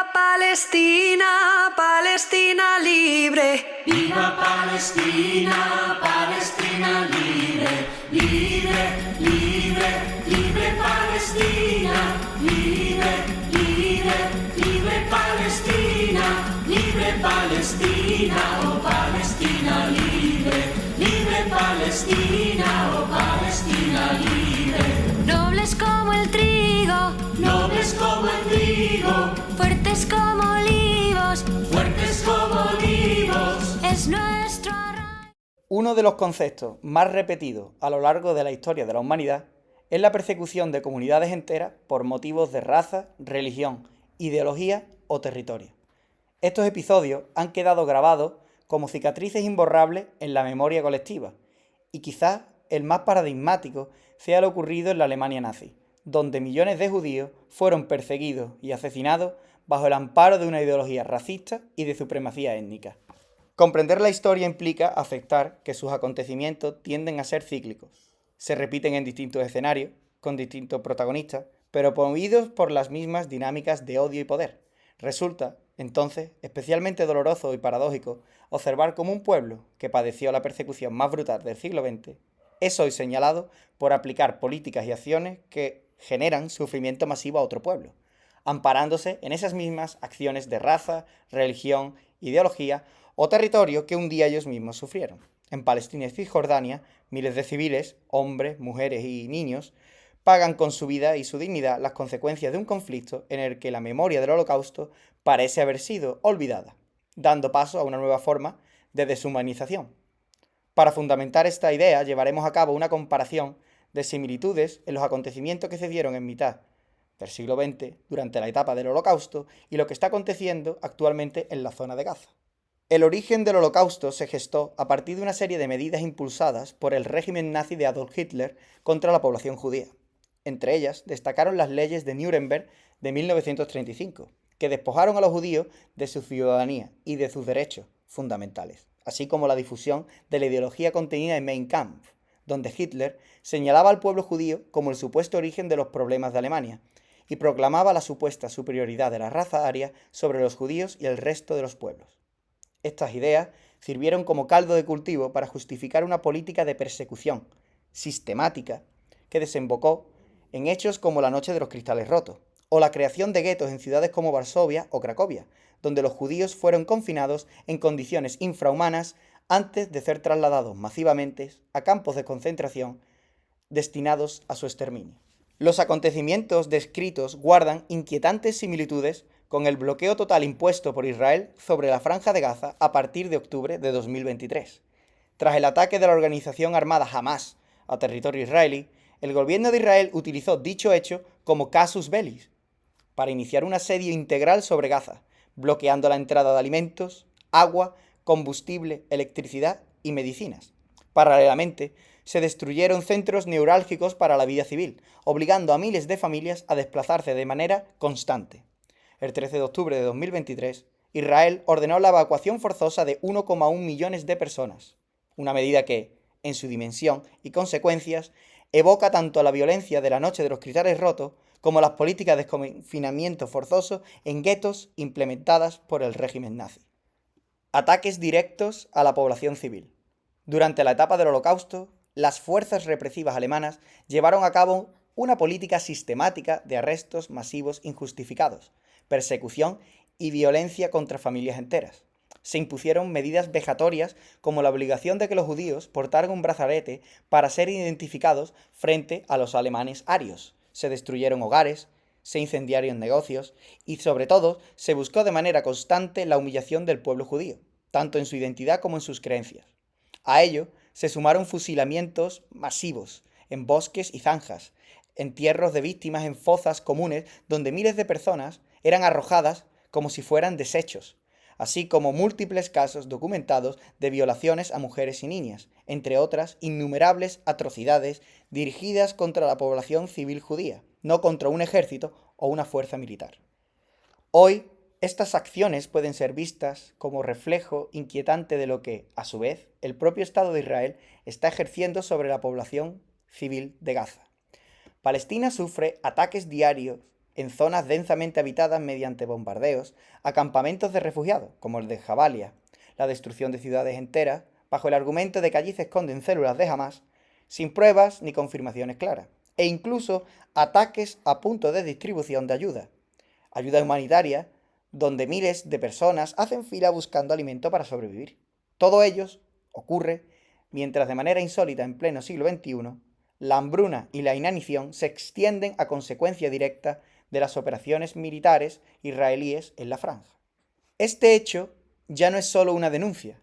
Viva Palestina, Palestina libre. Viva Palestina, Palestina libre, libre, libre, libre Palestina, libre, libre, libre Palestina, libre Palestina, oh Palestina libre, libre Palestina, oh Palestina libre. Nobles como el trigo, nobles como el trigo, fuertes como olivos, fuertes como olivos, es nuestro arraigo. Uno de los conceptos más repetidos a lo largo de la historia de la humanidad es la persecución de comunidades enteras por motivos de raza, religión, ideología o territorio. Estos episodios han quedado grabados como cicatrices imborrables en la memoria colectiva, y quizás el más paradigmático sea lo ocurrido en la Alemania nazi, donde millones de judíos fueron perseguidos y asesinados bajo el amparo de una ideología racista y de supremacía étnica. Comprender la historia implica aceptar que sus acontecimientos tienden a ser cíclicos. Se repiten en distintos escenarios, con distintos protagonistas, pero movidos por las mismas dinámicas de odio y poder. Resulta, entonces, especialmente doloroso y paradójico observar cómo un pueblo que padeció la persecución más brutal del siglo XX es hoy señalado por aplicar políticas y acciones que generan sufrimiento masivo a otro pueblo, amparándose en esas mismas acciones de raza, religión, ideología o territorio que un día ellos mismos sufrieron. En Palestina y Cisjordania, miles de civiles, hombres, mujeres y niños, pagan con su vida y su dignidad las consecuencias de un conflicto en el que la memoria del Holocausto parece haber sido olvidada, dando paso a una nueva forma de deshumanización. Para fundamentar esta idea, llevaremos a cabo una comparación de similitudes en los acontecimientos que se dieron en mitad del siglo XX, durante la etapa del Holocausto, y lo que está aconteciendo actualmente en la zona de Gaza. El origen del Holocausto se gestó a partir de una serie de medidas impulsadas por el régimen nazi de Adolf Hitler contra la población judía. Entre ellas destacaron las leyes de Nuremberg de 1935, que despojaron a los judíos de su ciudadanía y de sus derechos fundamentales, así como la difusión de la ideología contenida en Mein Kampf, donde Hitler señalaba al pueblo judío como el supuesto origen de los problemas de Alemania y proclamaba la supuesta superioridad de la raza aria sobre los judíos y el resto de los pueblos. Estas ideas sirvieron como caldo de cultivo para justificar una política de persecución sistemática que desembocó en hechos como la Noche de los Cristales Rotos, o la creación de guetos en ciudades como Varsovia o Cracovia, donde los judíos fueron confinados en condiciones infrahumanas antes de ser trasladados masivamente a campos de concentración destinados a su exterminio. Los acontecimientos descritos guardan inquietantes similitudes con el bloqueo total impuesto por Israel sobre la Franja de Gaza a partir de octubre de 2023. Tras el ataque de la organización armada Hamas a territorio israelí, el gobierno de Israel utilizó dicho hecho como casus belli para iniciar un asedio integral sobre Gaza, bloqueando la entrada de alimentos, agua, combustible, electricidad y medicinas. Paralelamente, se destruyeron centros neurálgicos para la vida civil, obligando a miles de familias a desplazarse de manera constante. El 13 de octubre de 2023, Israel ordenó la evacuación forzosa de 1,1 millones de personas, una medida que, en su dimensión y consecuencias, evoca tanto la violencia de la Noche de los Cristales Rotos como las políticas de confinamiento forzoso en guetos implementadas por el régimen nazi. Ataques directos a la población civil. Durante la etapa del Holocausto, las fuerzas represivas alemanas llevaron a cabo una política sistemática de arrestos masivos injustificados, persecución y violencia contra familias enteras. Se impusieron medidas vejatorias como la obligación de que los judíos portaran un brazalete para ser identificados frente a los alemanes arios. Se destruyeron hogares, se incendiaron negocios y, sobre todo, se buscó de manera constante la humillación del pueblo judío, tanto en su identidad como en sus creencias. A ello se sumaron fusilamientos masivos en bosques y zanjas, entierros de víctimas en fosas comunes donde miles de personas eran arrojadas como si fueran desechos, así como múltiples casos documentados de violaciones a mujeres y niñas, entre otras innumerables atrocidades dirigidas contra la población civil judía, no contra un ejército o una fuerza militar. Hoy, estas acciones pueden ser vistas como reflejo inquietante de lo que, a su vez, el propio Estado de Israel está ejerciendo sobre la población civil de Gaza. Palestina sufre ataques diarios en zonas densamente habitadas mediante bombardeos a campamentos de refugiados, como el de Jabalia, la destrucción de ciudades enteras, bajo el argumento de que allí se esconden células de Hamás, sin pruebas ni confirmaciones claras, e incluso ataques a puntos de distribución de ayuda humanitaria, donde miles de personas hacen fila buscando alimento para sobrevivir. Todo ello ocurre mientras de manera insólita en pleno siglo XXI, la hambruna y la inanición se extienden a consecuencia directa de las operaciones militares israelíes en la franja. Este hecho ya no es solo una denuncia.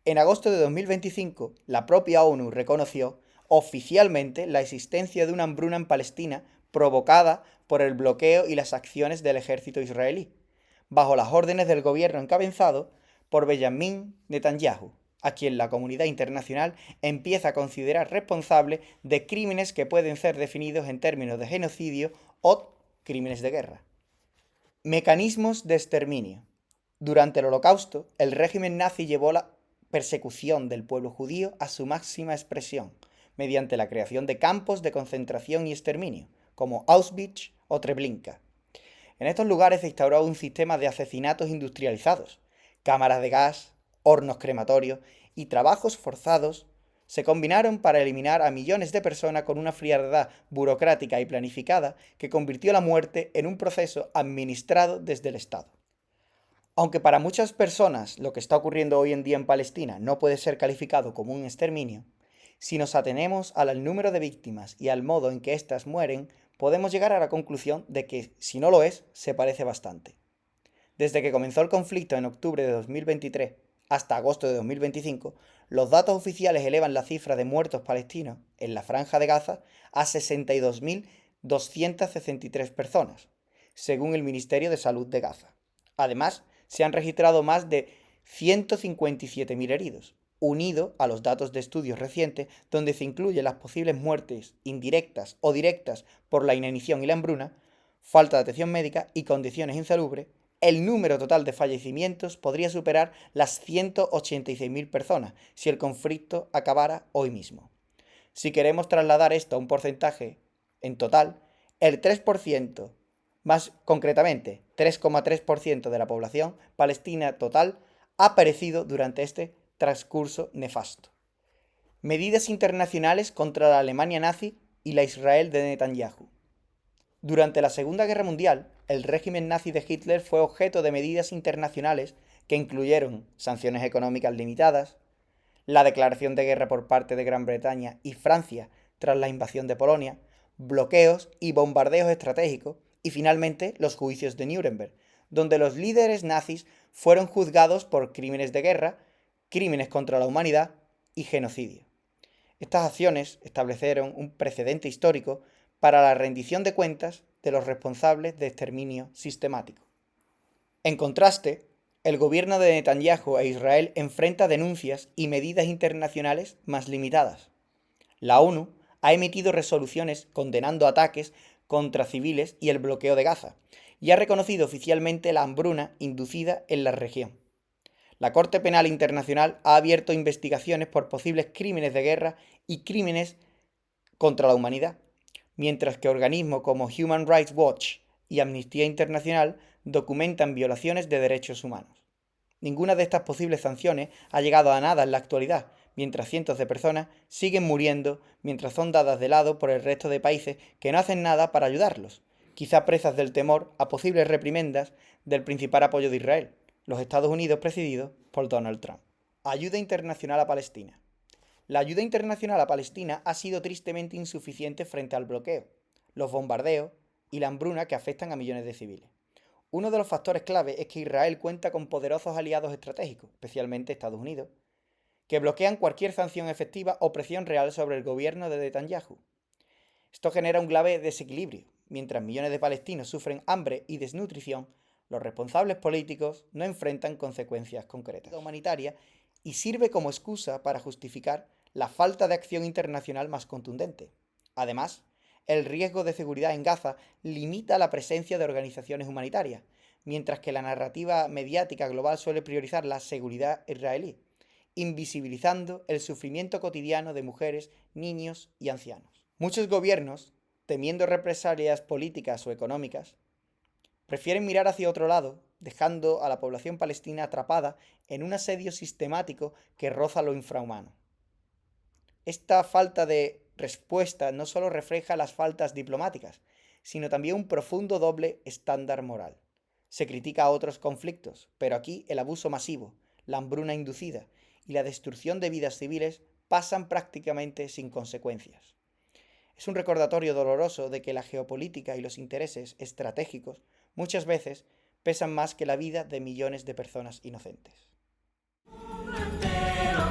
En agosto de 2025, la propia ONU reconoció oficialmente la existencia de una hambruna en Palestina provocada por el bloqueo y las acciones del ejército israelí, bajo las órdenes del gobierno encabezado por Benjamin Netanyahu, a quien la comunidad internacional empieza a considerar responsable de crímenes que pueden ser definidos en términos de genocidio o crímenes de guerra. Mecanismos de exterminio. Durante el Holocausto, el régimen nazi llevó la persecución del pueblo judío a su máxima expresión, mediante la creación de campos de concentración y exterminio, como Auschwitz o Treblinka. En estos lugares se instauró un sistema de asesinatos industrializados, cámaras de gas, hornos crematorios y trabajos forzados se combinaron para eliminar a millones de personas con una frialdad burocrática y planificada que convirtió la muerte en un proceso administrado desde el Estado. Aunque para muchas personas lo que está ocurriendo hoy en día en Palestina no puede ser calificado como un exterminio, si nos atenemos al número de víctimas y al modo en que éstas mueren, podemos llegar a la conclusión de que, si no lo es, se parece bastante. Desde que comenzó el conflicto en octubre de 2023 hasta agosto de 2025, los datos oficiales elevan la cifra de muertos palestinos en la Franja de Gaza a 62.263 personas, según el Ministerio de Salud de Gaza. Además, se han registrado más de 157.000 heridos, unido a los datos de estudios recientes donde se incluyen las posibles muertes indirectas o directas por la inanición y la hambruna, falta de atención médica y condiciones insalubres. El número total de fallecimientos podría superar las 186.000 personas si el conflicto acabara hoy mismo. Si queremos trasladar esto a un porcentaje en total, el 3%, más concretamente 3,3% de la población palestina total, ha perecido durante este transcurso nefasto. Medidas internacionales contra la Alemania nazi y la Israel de Netanyahu. Durante la Segunda Guerra Mundial, el régimen nazi de Hitler fue objeto de medidas internacionales que incluyeron sanciones económicas limitadas, la declaración de guerra por parte de Gran Bretaña y Francia tras la invasión de Polonia, bloqueos y bombardeos estratégicos y finalmente los juicios de Nuremberg, donde los líderes nazis fueron juzgados por crímenes de guerra, crímenes contra la humanidad y genocidio. Estas acciones establecieron un precedente histórico para la rendición de cuentas de los responsables de exterminio sistemático. En contraste, el gobierno de Netanyahu e Israel enfrenta denuncias y medidas internacionales más limitadas. La ONU ha emitido resoluciones condenando ataques contra civiles y el bloqueo de Gaza, y ha reconocido oficialmente la hambruna inducida en la región. La Corte Penal Internacional ha abierto investigaciones por posibles crímenes de guerra y crímenes contra la humanidad, mientras que organismos como Human Rights Watch y Amnistía Internacional documentan violaciones de derechos humanos. Ninguna de estas posibles sanciones ha llegado a nada en la actualidad, mientras cientos de personas siguen muriendo mientras son dadas de lado por el resto de países que no hacen nada para ayudarlos, quizá presas del temor a posibles reprimendas del principal apoyo de Israel, los Estados Unidos presididos por Donald Trump. Ayuda internacional a Palestina. La ayuda internacional a Palestina ha sido tristemente insuficiente frente al bloqueo, los bombardeos y la hambruna que afectan a millones de civiles. Uno de los factores clave es que Israel cuenta con poderosos aliados estratégicos, especialmente Estados Unidos, que bloquean cualquier sanción efectiva o presión real sobre el gobierno de Netanyahu. Esto genera un grave desequilibrio. Mientras millones de palestinos sufren hambre y desnutrición, los responsables políticos no enfrentan consecuencias concretas. La humanitaria y sirve como excusa para justificar la falta de acción internacional más contundente. Además, el riesgo de seguridad en Gaza limita la presencia de organizaciones humanitarias, mientras que la narrativa mediática global suele priorizar la seguridad israelí, invisibilizando el sufrimiento cotidiano de mujeres, niños y ancianos. Muchos gobiernos, temiendo represalias políticas o económicas, prefieren mirar hacia otro lado, dejando a la población palestina atrapada en un asedio sistemático que roza lo infrahumano. Esta falta de respuesta no solo refleja las faltas diplomáticas, sino también un profundo doble estándar moral. Se critica a otros conflictos, pero aquí el abuso masivo, la hambruna inducida y la destrucción de vidas civiles pasan prácticamente sin consecuencias. Es un recordatorio doloroso de que la geopolítica y los intereses estratégicos muchas veces pesan más que la vida de millones de personas inocentes.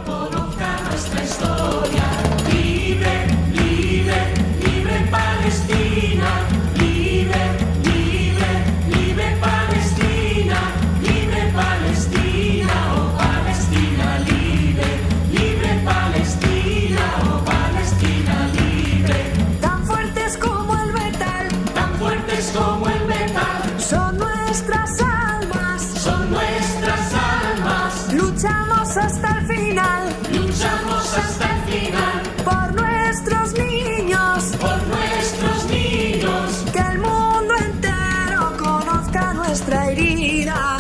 Conozca nuestra historia. Libre, libre, libre Palestina. Libre, libre, libre Palestina. Libre Palestina, oh Palestina libre. Libre Palestina, oh Palestina libre. Tan fuertes como el metal, Tan fuertes como el metal. son nuestras almas. Son nuestras almas. Luchamos hasta el final Luchamos hasta el final. por nuestros niños. Por nuestros niños. Que el mundo entero conozca nuestra herida.